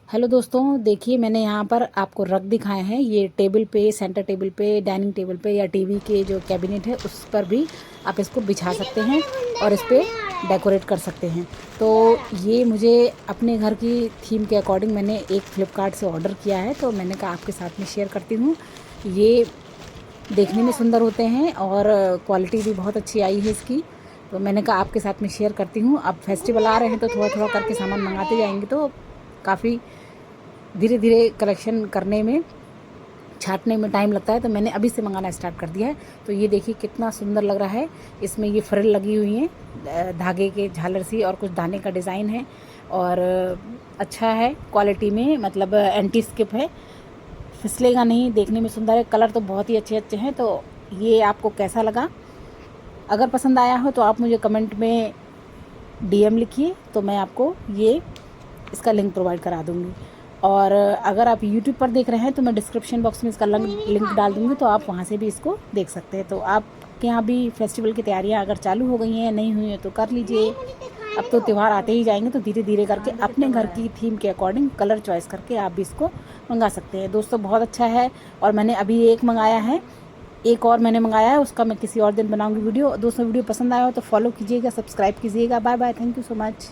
Hello दोस्तों, देखिए मैंने यहाँ पर आपको रग दिखाए हैं। ये टेबल पे, सेंटर टेबल पे, डाइनिंग टेबल पे या टीवी के जो कैबिनेट है उस पर भी आप इसको बिछा सकते हैं और इस पे डेकोरेट कर सकते हैं। तो ये मुझे अपने घर की थीम के अकॉर्डिंग मैंने एक फ्लिपकार्ट से ऑर्डर किया है, तो मैंने कहा आपके साथ में शेयर करती हूँ। ये देखने में सुंदर होते हैं और क्वालिटी भी बहुत अच्छी आई है इसकी, तो मैंने कहा आपके साथ में शेयर करती हूँ। अब फेस्टिवल आ रहे हैं तो थोड़ा थोड़ा करके सामान मंगाते जाएंगे, तो काफ़ी धीरे धीरे कलेक्शन करने में, छाँटने में टाइम लगता है, तो मैंने अभी से मंगाना स्टार्ट कर दिया है। तो ये देखिए कितना सुंदर लग रहा है। इसमें ये फ्रिल लगी हुई हैं धागे के झालर सी, और कुछ दाने का डिज़ाइन है और अच्छा है क्वालिटी में, मतलब एंटी स्किप है, फिसलेगा नहीं, देखने में सुंदर है। कलर तो बहुत ही अच्छे अच्छे हैं। तो ये आपको कैसा लगा? अगर पसंद आया हो तो आप मुझे कमेंट में DM लिखिए, तो मैं आपको ये इसका लिंक प्रोवाइड करा दूँगी। और अगर आप YouTube पर देख रहे हैं तो मैं डिस्क्रिप्शन बॉक्स में इसका लिंक डाल दूँगी, तो आप वहाँ से भी इसको देख सकते हैं। तो आपके यहाँ भी फेस्टिवल की तैयारियाँ अगर चालू हो गई हैं या नहीं हुई हैं तो कर लीजिए। अब तो त्यौहार आते ही जाएंगे, तो धीरे धीरे करके अपने घर की थीम के अकॉर्डिंग कलर चॉइस करके आप भी इसको मंगा सकते हैं। दोस्तों बहुत अच्छा है, और मैंने अभी एक मंगाया है, एक और मैंने मंगाया है, उसका मैं किसी और दिन बनाऊंगी वीडियो। दोस्तों वीडियो पसंद आया हो तो फॉलो कीजिएगा, सब्सक्राइब कीजिएगा। Bye bye, thank you so much.